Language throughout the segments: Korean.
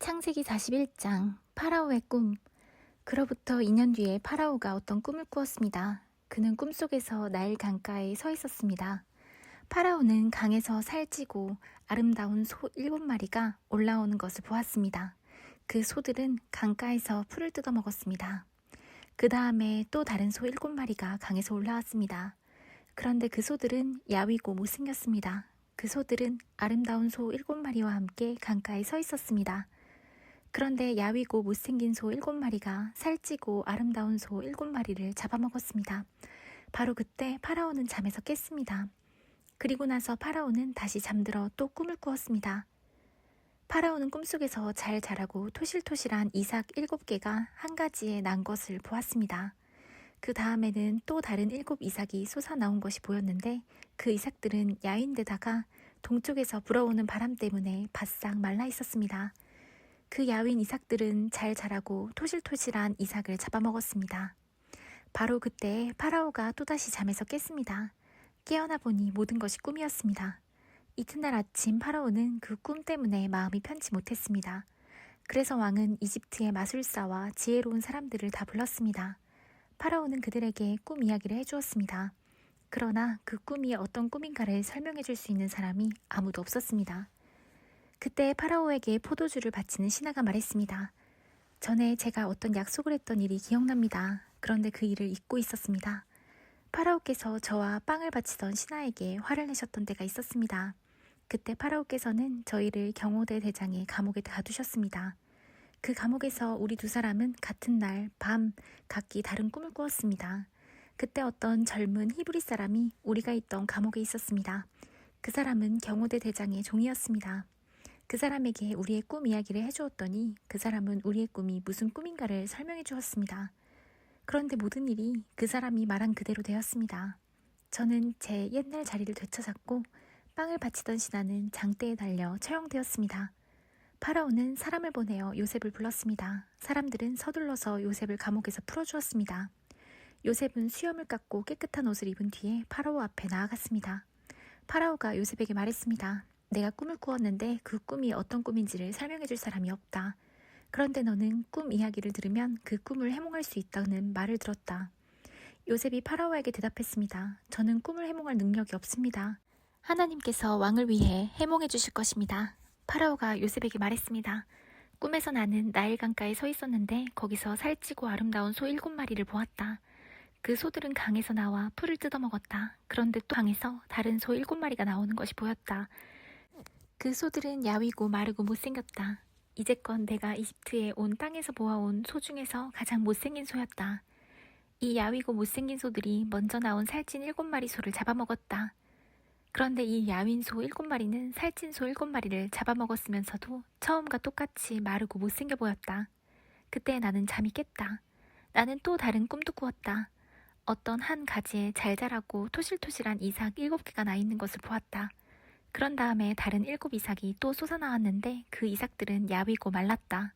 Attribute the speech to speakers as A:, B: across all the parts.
A: 창세기 41장 파라오의 꿈. 그로부터 2년 뒤에 파라오가 어떤 꿈을 꾸었습니다. 그는 꿈속에서 나일 강가에 서 있었습니다. 파라오는 강에서 살찌고 아름다운 소 7마리가 올라오는 것을 보았습니다. 그 소들은 강가에서 풀을 뜯어 먹었습니다. 그 다음에 또 다른 소 7마리가 강에서 올라왔습니다. 그런데 그 소들은 야위고 못생겼습니다. 그 소들은 아름다운 소 7마리와 함께 강가에 서 있었습니다. 그런데 야위고 못생긴 소 7마리가 살찌고 아름다운 소 7마리를 잡아먹었습니다. 바로 그때 파라오는 잠에서 깼습니다. 그리고 나서 파라오는 다시 잠들어 또 꿈을 꾸었습니다. 파라오는 꿈속에서 잘 자라고 토실토실한 이삭 7개가 한 가지에 난 것을 보았습니다. 그 다음에는 또 다른 7 이삭이 솟아나온 것이 보였는데 그 이삭들은 야윈데다가 동쪽에서 불어오는 바람 때문에 바싹 말라 있었습니다. 그 야윈 이삭들은 잘 자라고 토실토실한 이삭을 잡아먹었습니다. 바로 그때 파라오가 또다시 잠에서 깼습니다. 깨어나 보니 모든 것이 꿈이었습니다. 이튿날 아침 파라오는 그 꿈 때문에 마음이 편치 못했습니다. 그래서 왕은 이집트의 마술사와 지혜로운 사람들을 다 불렀습니다. 파라오는 그들에게 꿈 이야기를 해주었습니다. 그러나 그 꿈이 어떤 꿈인가를 설명해 줄 수 있는 사람이 아무도 없었습니다. 그때 파라오에게 포도주를 바치는 신하가 말했습니다. 전에 제가 어떤 약속을 했던 일이 기억납니다. 그런데 그 일을 잊고 있었습니다. 파라오께서 저와 빵을 바치던 신하에게 화를 내셨던 때가 있었습니다. 그때 파라오께서는 저희를 경호대 대장의 감옥에 가두셨습니다. 그 감옥에서 우리 두 사람은 같은 날 밤 각기 다른 꿈을 꾸었습니다. 그때 어떤 젊은 히브리 사람이 우리가 있던 감옥에 있었습니다. 그 사람은 경호대 대장의 종이었습니다. 그 사람에게 우리의 꿈 이야기를 해주었더니 그 사람은 우리의 꿈이 무슨 꿈인가를 설명해 주었습니다. 그런데 모든 일이 그 사람이 말한 그대로 되었습니다. 저는 제 옛날 자리를 되찾았고 빵을 바치던 신하는 장대에 달려 처형되었습니다. 파라오는 사람을 보내어 요셉을 불렀습니다. 사람들은 서둘러서 요셉을 감옥에서 풀어주었습니다. 요셉은 수염을 깎고 깨끗한 옷을 입은 뒤에 파라오 앞에 나아갔습니다. 파라오가 요셉에게 말했습니다. 내가 꿈을 꾸었는데 그 꿈이 어떤 꿈인지를 설명해 줄 사람이 없다. 그런데 너는 꿈 이야기를 들으면 그 꿈을 해몽할 수 있다는 말을 들었다. 요셉이 파라오에게 대답했습니다. 저는 꿈을 해몽할 능력이 없습니다. 하나님께서 왕을 위해 해몽해 주실 것입니다. 파라오가 요셉에게 말했습니다. 꿈에서 나는 나일 강가에 서 있었는데 거기서 살찌고 아름다운 소 7마리를 보았다. 그 소들은 강에서 나와 풀을 뜯어먹었다. 그런데 또 강에서 다른 소 7마리가 나오는 것이 보였다. 그 소들은 야위고 마르고 못생겼다. 이제껏 내가 이집트에 온 땅에서 보아온 소 중에서 가장 못생긴 소였다. 이 야위고 못생긴 소들이 먼저 나온 살찐 7마리 소를 잡아먹었다. 그런데 이 야윈 소 7마리는 살찐 소 7마리를 잡아먹었으면서도 처음과 똑같이 마르고 못생겨 보였다. 그때 나는 잠이 깼다. 나는 또 다른 꿈도 꾸었다. 어떤 한 가지에 잘 자라고 토실토실한 이삭 7개가 나 있는 것을 보았다. 그런 다음에 다른 7 이삭이 또 솟아나왔는데 그 이삭들은 야위고 말랐다.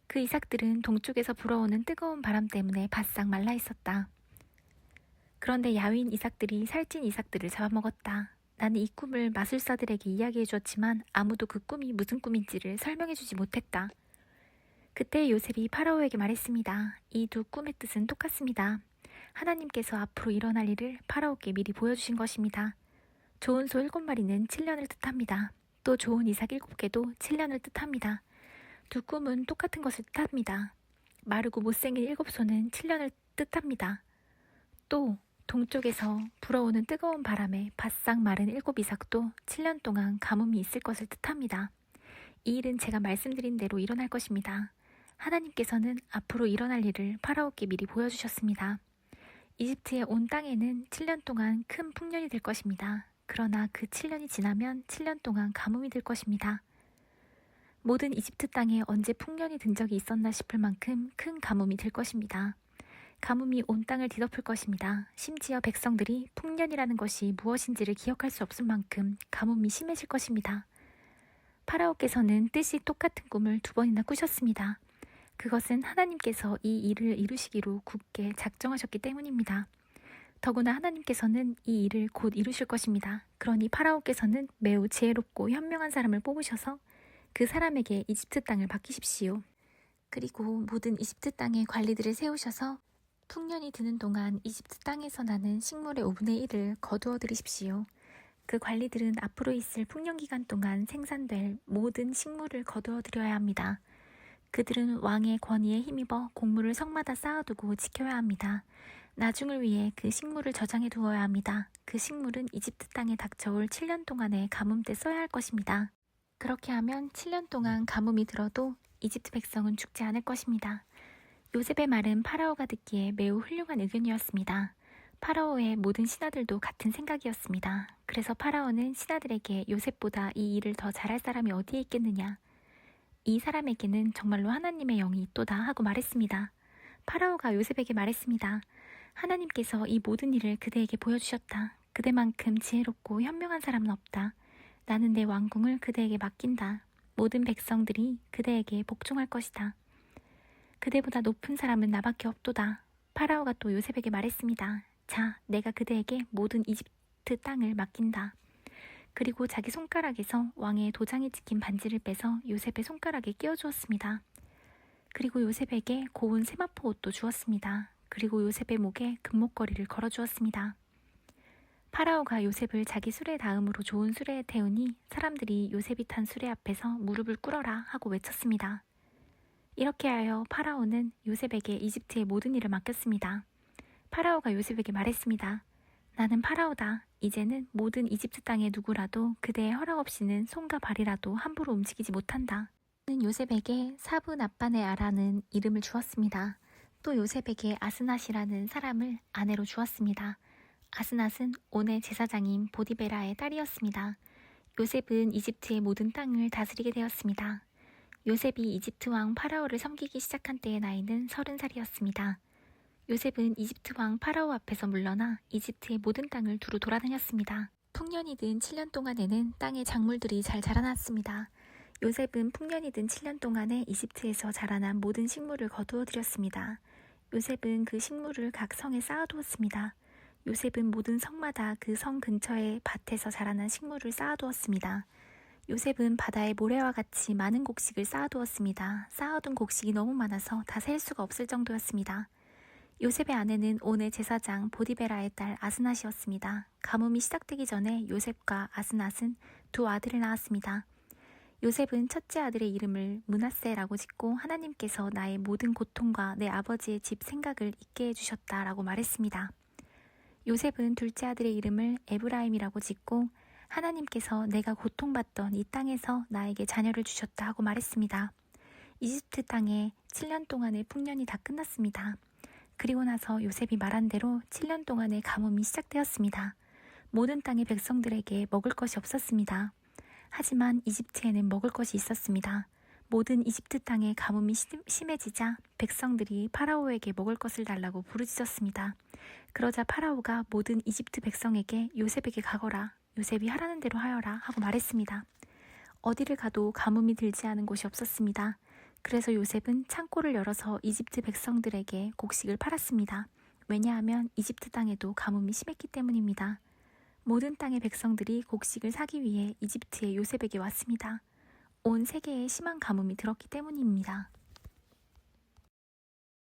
A: 그 이삭들은 동쪽에서 불어오는 뜨거운 바람 때문에 바싹 말라 있었다. 그런데 야윈 이삭들이 살찐 이삭들을 잡아먹었다. 나는 이 꿈을 마술사들에게 이야기해 주었지만 아무도 그 꿈이 무슨 꿈인지를 설명해 주지 못했다. 그때 요셉이 파라오에게 말했습니다. 이 두 꿈의 뜻은 똑같습니다. 하나님께서 앞으로 일어날 일을 파라오께 미리 보여주신 것입니다. 좋은 소 7마리는 7년을 뜻합니다. 또 좋은 이삭 7개도 7년을 뜻합니다. 두 꿈은 똑같은 것을 뜻합니다. 마르고 못생긴 7소는 7년을 뜻합니다. 또 동쪽에서 불어오는 뜨거운 바람에 바싹 마른 7 이삭도 7년 동안 가뭄이 있을 것을 뜻합니다. 이 일은 제가 말씀드린 대로 일어날 것입니다. 하나님께서는 앞으로 일어날 일을 파라오께 미리 보여주셨습니다. 이집트에 온 땅에는 7년 동안 큰 풍년이 될 것입니다. 그러나 그 7년이 지나면 7년 동안 가뭄이 될 것입니다. 모든 이집트 땅에 언제 풍년이 든 적이 있었나 싶을 만큼 큰 가뭄이 될 것입니다. 가뭄이 온 땅을 뒤덮을 것입니다. 심지어 백성들이 풍년이라는 것이 무엇인지를 기억할 수 없을 만큼 가뭄이 심해질 것입니다. 파라오께서는 뜻이 똑같은 꿈을 2번이나 꾸셨습니다. 그것은 하나님께서 이 일을 이루시기로 굳게 작정하셨기 때문입니다. 더구나 하나님께서는 이 일을 곧 이루실 것입니다. 그러니 파라오께서는 매우 지혜롭고 현명한 사람을 뽑으셔서 그 사람에게 이집트 땅을 맡기십시오. 그리고 모든 이집트 땅에 관리들을 세우셔서 풍년이 드는 동안 이집트 땅에서 나는 식물의 5분의 1을 거두어 들이십시오. 그 관리들은 앞으로 있을 풍년 기간 동안 생산될 모든 식물을 거두어 들여야 합니다. 그들은 왕의 권위에 힘입어 곡물을 성마다 쌓아두고 지켜야 합니다. 나중을 위해 그 식물을 저장해 두어야 합니다. 그 식물은 이집트 땅에 닥쳐올 7년 동안의 가뭄 때 써야 할 것입니다. 그렇게 하면 7년 동안 가뭄이 들어도 이집트 백성은 죽지 않을 것입니다. 요셉의 말은 파라오가 듣기에 매우 훌륭한 의견이었습니다. 파라오의 모든 신하들도 같은 생각이었습니다. 그래서 파라오는 신하들에게 요셉보다 이 일을 더 잘할 사람이 어디에 있겠느냐, 이 사람에게는 정말로 하나님의 영이 있도다 하고 말했습니다. 파라오가 요셉에게 말했습니다. 하나님께서 이 모든 일을 그대에게 보여주셨다. 그대만큼 지혜롭고 현명한 사람은 없다. 나는 내 왕궁을 그대에게 맡긴다. 모든 백성들이 그대에게 복종할 것이다. 그대보다 높은 사람은 나밖에 없도다. 파라오가 또 요셉에게 말했습니다. 자, 내가 그대에게 모든 이집트 땅을 맡긴다. 그리고 자기 손가락에서 왕의 도장이 찍힌 반지를 빼서 요셉의 손가락에 끼워주었습니다. 그리고 요셉에게 고운 세마포 옷도 주었습니다. 그리고 요셉의 목에 금목걸이를 걸어주었습니다. 파라오가 요셉을 자기 수레 다음으로 좋은 수레에 태우니 사람들이 요셉이 탄 수레 앞에서 무릎을 꿇어라 하고 외쳤습니다. 이렇게 하여 파라오는 요셉에게 이집트의 모든 일을 맡겼습니다. 파라오가 요셉에게 말했습니다. 나는 파라오다. 이제는 모든 이집트 땅의 누구라도 그대의 허락 없이는 손과 발이라도 함부로 움직이지 못한다. 는 요셉에게 사브납반의 아라는 이름을 주었습니다. 또 요셉에게 아스낫이라는 사람을 아내로 주었습니다. 아스낫은 온의 제사장인 보디베라의 딸이었습니다. 요셉은 이집트의 모든 땅을 다스리게 되었습니다. 요셉이 이집트 왕 파라오를 섬기기 시작한 때의 나이는 30살이었습니다. 요셉은 이집트 왕 파라오 앞에서 물러나 이집트의 모든 땅을 두루 돌아다녔습니다. 풍년이 든 7년 동안에는 땅의 작물들이 잘 자라났습니다. 요셉은 풍년이 든 7년 동안에 이집트에서 자라난 모든 식물을 거두어 들였습니다. 요셉은 그 식물을 각 성에 쌓아두었습니다. 요셉은 모든 성마다 그 성 근처의 밭에서 자라난 식물을 쌓아두었습니다. 요셉은 바다의 모래와 같이 많은 곡식을 쌓아두었습니다. 쌓아둔 곡식이 너무 많아서 다 셀 수가 없을 정도였습니다. 요셉의 아내는 온의 제사장 보디베라의 딸 아스낫이었습니다. 가뭄이 시작되기 전에 요셉과 아스낫은 두 아들을 낳았습니다. 요셉은 첫째 아들의 이름을 므낫세라고 짓고 하나님께서 나의 모든 고통과 내 아버지의 집 생각을 잊게 해주셨다라고 말했습니다. 요셉은 둘째 아들의 이름을 에브라임이라고 짓고 하나님께서 내가 고통받던 이 땅에서 나에게 자녀를 주셨다 하고 말했습니다. 이집트 땅에 7년 동안의 풍년이 다 끝났습니다. 그리고 나서 요셉이 말한 대로 7년 동안의 가뭄이 시작되었습니다. 모든 땅의 백성들에게 먹을 것이 없었습니다. 하지만 이집트에는 먹을 것이 있었습니다. 모든 이집트 땅의 가뭄이 심해지자 백성들이 파라오에게 먹을 것을 달라고 부르짖었습니다. 그러자 파라오가 모든 이집트 백성에게 요셉에게 가거라, 요셉이 하라는 대로 하여라 하고 말했습니다. 어디를 가도 가뭄이 들지 않은 곳이 없었습니다. 그래서 요셉은 창고를 열어서 이집트 백성들에게 곡식을 팔았습니다. 왜냐하면 이집트 땅에도 가뭄이 심했기 때문입니다. 모든 땅의 백성들이 곡식을 사기 위해 이집트의 요셉에게 왔습니다. 온 세계에 심한 가뭄이 들었기 때문입니다.